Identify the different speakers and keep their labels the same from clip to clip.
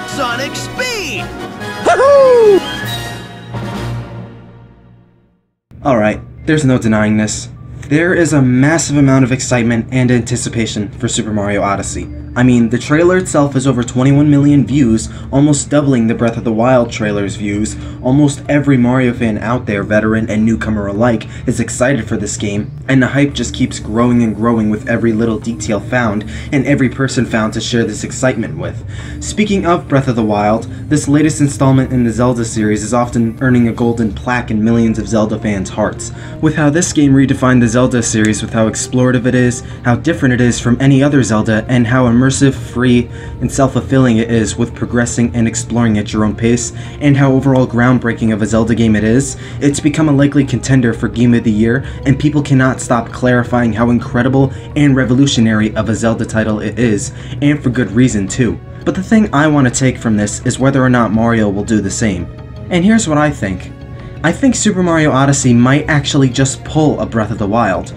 Speaker 1: Sonic speed!
Speaker 2: Woohoo! Alright, there's no denying this. There is a massive amount of excitement and anticipation for Super Mario Odyssey. I mean, the trailer itself has over 21 million views, almost doubling the Breath of the Wild trailer's views. Almost every Mario fan out there, veteran and newcomer alike, is excited for this game, and the hype just keeps growing and growing with every little detail found, and every person found to share this excitement with. Speaking of Breath of the Wild, this latest installment in the Zelda series is often earning a golden plaque in millions of Zelda fans' hearts. With how this game redefined the Zelda series, with how explorative it is, how different it is from any other Zelda, and how immersive, free, and self-fulfilling it is with progressing and exploring at your own pace, and how overall groundbreaking of a Zelda game it is, it's become a likely contender for Game of the Year, and people cannot stop clarifying how incredible and revolutionary of a Zelda title it is, and for good reason too. But the thing I want to take from this is whether or not Mario will do the same. And here's what I think. I think Super Mario Odyssey might actually just pull a Breath of the Wild.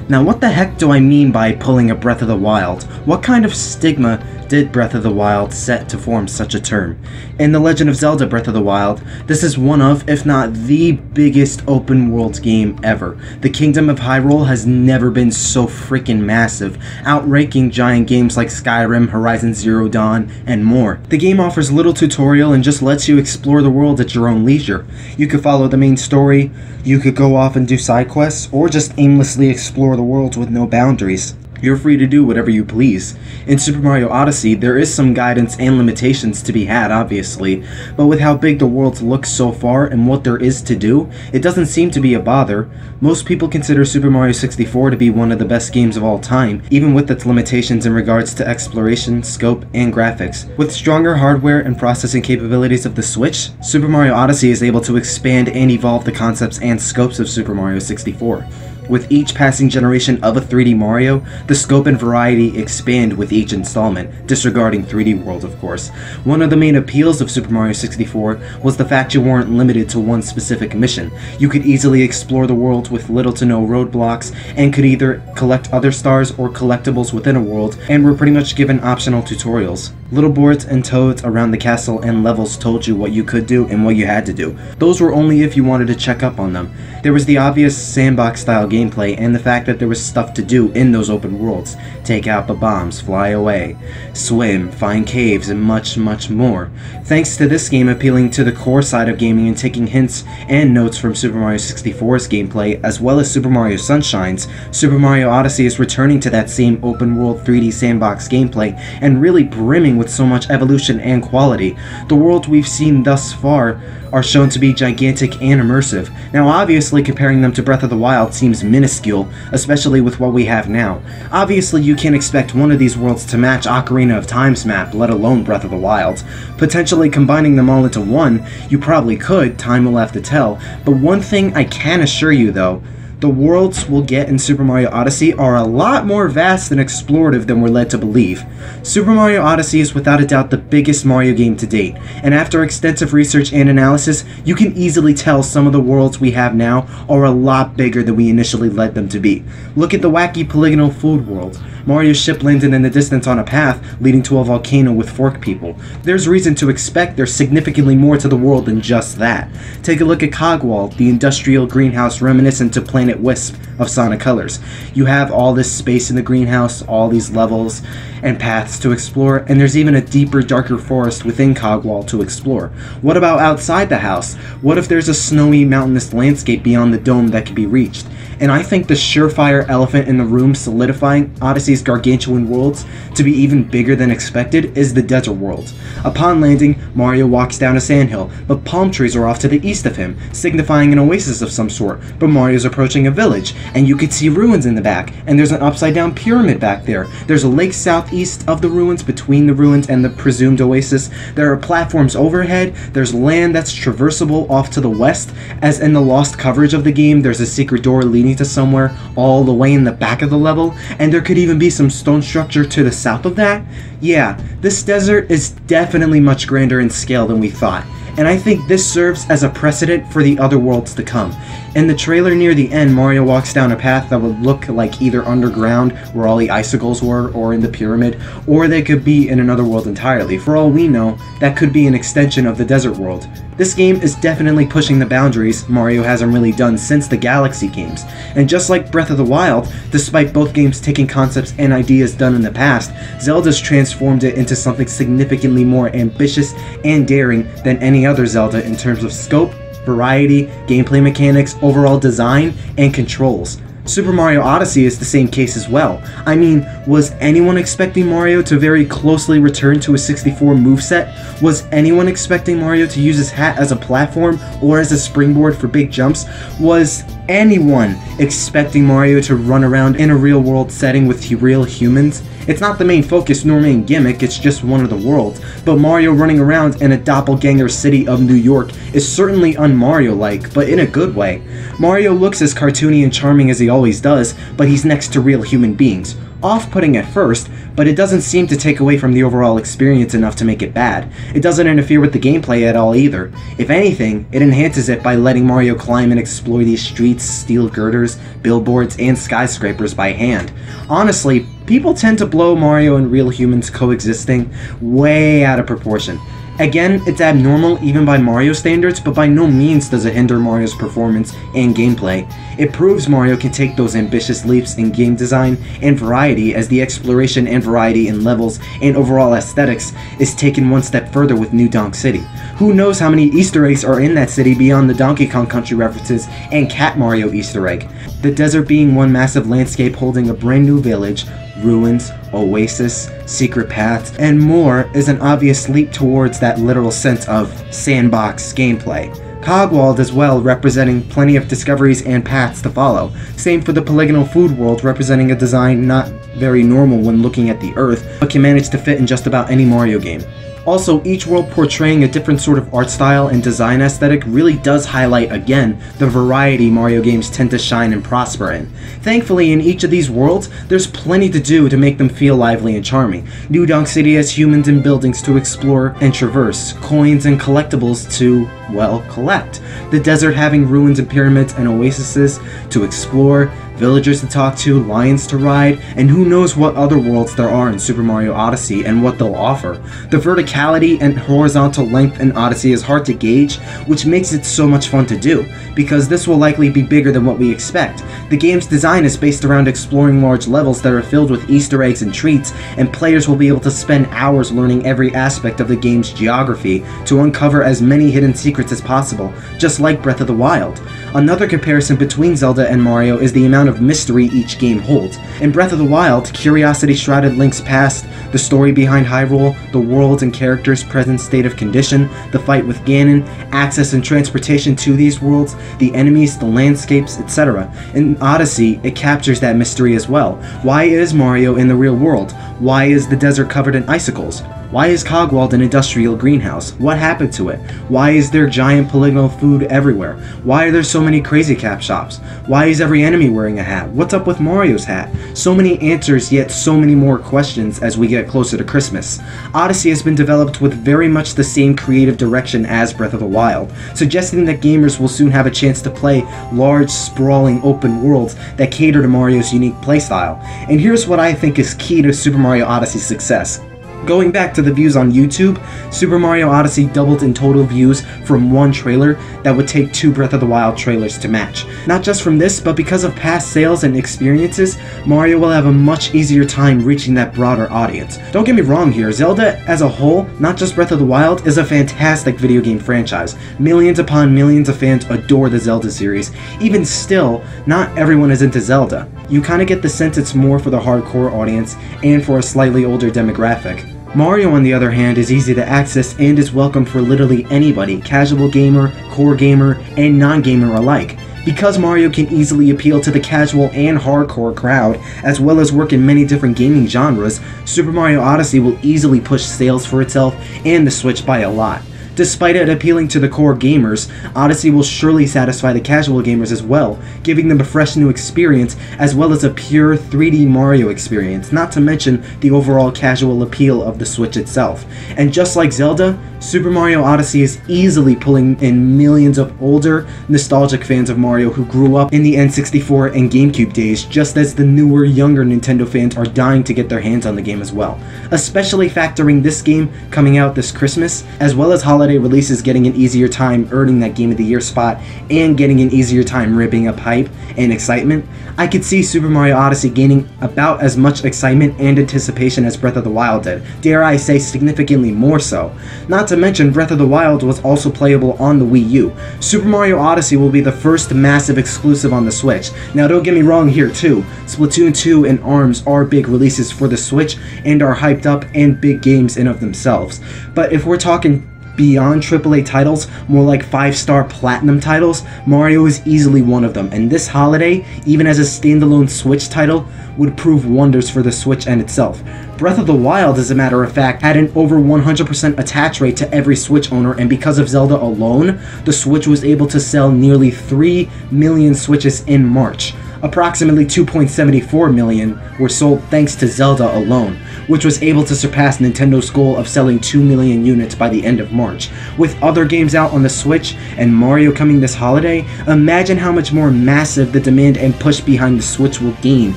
Speaker 2: Now what the heck do I mean by pulling a Breath of the Wild? What kind of stigma did Breath of the Wild set to form such a term? In The Legend of Zelda Breath of the Wild, this is one of, if not the biggest open world game ever. The Kingdom of Hyrule has never been so freaking massive, outranking giant games like Skyrim, Horizon Zero Dawn, and more. The game offers little tutorial and just lets you explore the world at your own leisure. You could follow the main story, you could go off and do side quests, or just aimlessly explore the world with no boundaries. You're free to do whatever you please. In Super Mario Odyssey, there is some guidance and limitations to be had, obviously, but with how big the world looks so far and what there is to do, it doesn't seem to be a bother. Most people consider Super Mario 64 to be one of the best games of all time, even with its limitations in regards to exploration, scope, and graphics. With stronger hardware and processing capabilities of the Switch, Super Mario Odyssey is able to expand and evolve the concepts and scopes of Super Mario 64. With each passing generation of a 3D Mario, the scope and variety expand with each installment, disregarding 3D World of course. One of the main appeals of Super Mario 64 was the fact you weren't limited to one specific mission. You could easily explore the world with little to no roadblocks, and could either collect other stars or collectibles within a world, and were pretty much given optional tutorials. Little boards and toads around the castle and levels told you what you could do and what you had to do. Those were only if you wanted to check up on them. There was the obvious sandbox style gameplay and the fact that there was stuff to do in those open worlds. Take out the bombs, fly away, swim, find caves, and much, much more. Thanks to this game appealing to the core side of gaming and taking hints and notes from Super Mario 64's gameplay as well as Super Mario Sunshine's, Super Mario Odyssey is returning to that same open world 3D sandbox gameplay and really brimming with so much evolution and quality. The world we've seen thus far are shown to be gigantic and immersive. Now obviously comparing them to Breath of the Wild seems minuscule, especially with what we have now. Obviously you can't expect one of these worlds to match Ocarina of Time's map, let alone Breath of the Wild. Potentially combining them all into one, you probably could, time will have to tell, but one thing I can assure you though, the worlds we'll get in Super Mario Odyssey are a lot more vast and explorative than we're led to believe. Super Mario Odyssey is without a doubt the biggest Mario game to date, and after extensive research and analysis, you can easily tell some of the worlds we have now are a lot bigger than we initially led them to be. Look at the wacky polygonal food world. Mario's ship landed in the distance on a path leading to a volcano with fork people. There's reason to expect there's significantly more to the world than just that. Take a look at Cogwall, the industrial greenhouse reminiscent to Planet Wisp of Sonic Colors. You have all this space in the greenhouse, all these levels and paths to explore, and there's even a deeper, darker forest within Cogwall to explore. What about outside the house? What if there's a snowy, mountainous landscape beyond the dome that can be reached? And I think the surefire elephant in the room solidifying Odyssey's gargantuan worlds to be even bigger than expected is the desert world. Upon landing, Mario walks down a sandhill, but palm trees are off to the east of him, signifying an oasis of some sort, but Mario's approaching a village, and you could see ruins in the back, and there's an upside-down pyramid back there. There's a lake southeast of the ruins, between the ruins and the presumed oasis. There are platforms overhead, there's land that's traversable off to the west, as in the lost coverage of the game, there's a secret door leading to somewhere all the way in the back of the level, and there could even be some stone structure to the south of that. Yeah, this desert is definitely much grander in scale than we thought, and I think this serves as a precedent for the other worlds to come. In the trailer near the end, Mario walks down a path that would look like either underground, where all the icicles were, or in the pyramid, or they could be in another world entirely. For all we know, that could be an extension of the desert world. This game is definitely pushing the boundaries Mario hasn't really done since the Galaxy games, and just like Breath of the Wild, despite both games taking concepts and ideas done in the past, Zelda's transformed it into something significantly more ambitious and daring than any other Zelda in terms of scope, variety, gameplay mechanics, overall design, and controls. Super Mario Odyssey is the same case as well. I mean, was anyone expecting Mario to very closely return to a 64 moveset? Was anyone expecting Mario to use his hat as a platform or as a springboard for big jumps? Was anyone expecting Mario to run around in a real-world setting with real humans? It's not the main focus nor main gimmick, it's just one of the worlds, but Mario running around in a doppelganger city of New York is certainly un-Mario-like, but in a good way. Mario looks as cartoony and charming as he always does, but he's next to real human beings. Off-putting at first, but it doesn't seem to take away from the overall experience enough to make it bad. It doesn't interfere with the gameplay at all either. If anything, it enhances it by letting Mario climb and explore these streets, steel girders, billboards, and skyscrapers by hand. Honestly, people tend to blow Mario and real humans coexisting way out of proportion. Again, it's abnormal even by Mario standards, but by no means does it hinder Mario's performance and gameplay. It proves Mario can take those ambitious leaps in game design and variety as the exploration and variety in levels and overall aesthetics is taken one step further with New Donk City. Who knows how many Easter eggs are in that city beyond the Donkey Kong Country references and Cat Mario Easter egg. The desert being one massive landscape holding a brand new village, ruins, oasis, secret paths, and more is an obvious leap towards that literal sense of sandbox gameplay. Cogwald as well, representing plenty of discoveries and paths to follow. Same for the polygonal food world, representing a design not very normal when looking at the Earth, but can manage to fit in just about any Mario game. Also, each world portraying a different sort of art style and design aesthetic really does highlight, again, the variety Mario games tend to shine and prosper in. Thankfully, in each of these worlds, there's plenty to do to make them feel lively and charming. New Donk City has humans and buildings to explore and traverse, coins and collectibles to, well, collect. The desert having ruins and pyramids and oases to explore, villagers to talk to, lions to ride, and who knows what other worlds there are in Super Mario Odyssey and what they'll offer. The verticality and horizontal length in Odyssey is hard to gauge, which makes it so much fun to do, because this will likely be bigger than what we expect. The game's design is based around exploring large levels that are filled with Easter eggs and treats, and players will be able to spend hours learning every aspect of the game's geography to uncover as many hidden secrets as possible, just like Breath of the Wild. Another comparison between Zelda and Mario is the amount of mystery each game holds. In Breath of the Wild, curiosity-shrouded links past, the story behind Hyrule, the worlds and characters' present state of condition, the fight with Ganon, access and transportation to these worlds, the enemies, the landscapes, etc. In Odyssey, it captures that mystery as well. Why is Mario in the real world? Why is the desert covered in icicles? Why is Cogwald an industrial greenhouse? What happened to it? Why is there giant polygonal food everywhere? Why are there so many Crazy Cap shops? Why is every enemy wearing a hat? What's up with Mario's hat? So many answers, yet so many more questions as we get closer to Christmas. Odyssey has been developed with very much the same creative direction as Breath of the Wild, suggesting that gamers will soon have a chance to play large, sprawling open worlds that cater to Mario's unique playstyle. And here's what I think is key to Super Mario Odyssey's success. Going back to the views on YouTube, Super Mario Odyssey doubled in total views from one trailer that would take 2 Breath of the Wild trailers to match. Not just from this, but because of past sales and experiences, Mario will have a much easier time reaching that broader audience. Don't get me wrong here, Zelda as a whole, not just Breath of the Wild, is a fantastic video game franchise. Millions upon millions of fans adore the Zelda series. Even still, not everyone is into Zelda. You kinda get the sense it's more for the hardcore audience and for a slightly older demographic. Mario, on the other hand, is easy to access and is welcome for literally anybody, casual gamer, core gamer, and non-gamer alike. Because Mario can easily appeal to the casual and hardcore crowd, as well as work in many different gaming genres, Super Mario Odyssey will easily push sales for itself and the Switch by a lot. Despite it appealing to the core gamers, Odyssey will surely satisfy the casual gamers as well, giving them a fresh new experience as well as a pure 3D Mario experience, not to mention the overall casual appeal of the Switch itself. And just like Zelda, Super Mario Odyssey is easily pulling in millions of older, nostalgic fans of Mario who grew up in the N64 and GameCube days, just as the newer, younger Nintendo fans are dying to get their hands on the game as well. Especially factoring this game coming out this Christmas, as well as holiday releases getting an easier time earning that Game of the Year spot and getting an easier time ripping up hype and excitement, I could see Super Mario Odyssey gaining about as much excitement and anticipation as Breath of the Wild did, dare I say significantly more so. Not to mention, Breath of the Wild was also playable on the Wii U. Super Mario Odyssey will be the first massive exclusive on the Switch. Now don't get me wrong here too, Splatoon 2 and ARMS are big releases for the Switch and are hyped up and big games in of themselves. But if we're talking beyond AAA titles, more like 5-star platinum titles, Mario is easily one of them, and this holiday, even as a standalone Switch title, would prove wonders for the Switch and itself. Breath of the Wild, as a matter of fact, had an over 100% attach rate to every Switch owner, and because of Zelda alone, the Switch was able to sell nearly 3 million Switches in March. Approximately 2.74 million were sold thanks to Zelda alone, which was able to surpass Nintendo's goal of selling 2 million units by the end of March. With other games out on the Switch and Mario coming this holiday, imagine how much more massive the demand and push behind the Switch will gain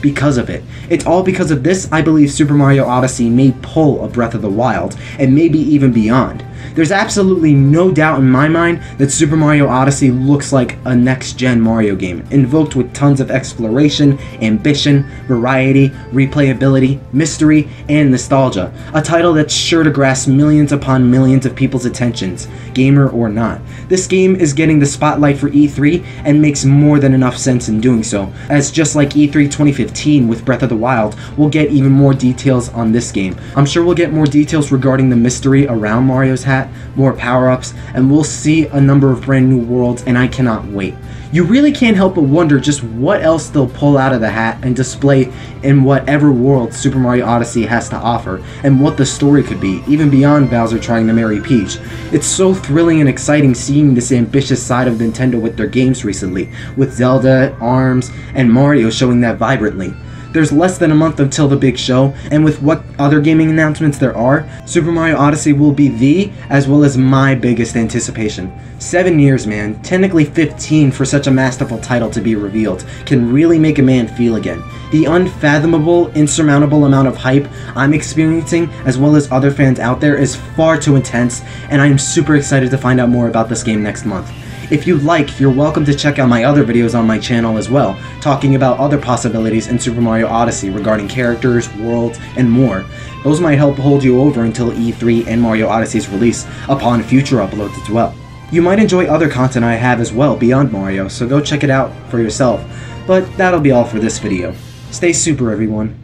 Speaker 2: because of it. It's all because of this I believe Super Mario Odyssey may pull a Breath of the Wild, and maybe even beyond. There's absolutely no doubt in my mind that Super Mario Odyssey looks like a next-gen Mario game, invoked with tons of exploration, ambition, variety, replayability, mystery, and nostalgia. A title that's sure to grasp millions upon millions of people's attentions, gamer or not. This game is getting the spotlight for E3 and makes more than enough sense in doing so, as just like E3 2015 with Breath of the Wild, we'll get even more details on this game. I'm sure we'll get more details regarding the mystery around Mario's hat, more power-ups, and we'll see a number of brand new worlds, and I cannot wait. You really can't help but wonder just what else they'll pull out of the hat and display in whatever world Super Mario Odyssey has to offer, and what the story could be, even beyond Bowser trying to marry Peach. It's so thrilling and exciting seeing this ambitious side of Nintendo with their games recently, with Zelda, ARMS, and Mario showing that vibrantly. There's less than a month until the big show, and with what other gaming announcements there are, Super Mario Odyssey will be the, as well as my biggest anticipation. 7 years, man, technically 15 for such a masterful title to be revealed, can really make a man feel again. The unfathomable, insurmountable amount of hype I'm experiencing, as well as other fans out there, is far too intense, and I am super excited to find out more about this game next month. If you'd like, you're welcome to check out my other videos on my channel as well, talking about other possibilities in Super Mario Odyssey regarding characters, worlds, and more. Those might help hold you over until E3 and Mario Odyssey's release upon future uploads as well. You might enjoy other content I have as well beyond Mario, so go check it out for yourself. But that'll be all for this video. Stay super, everyone.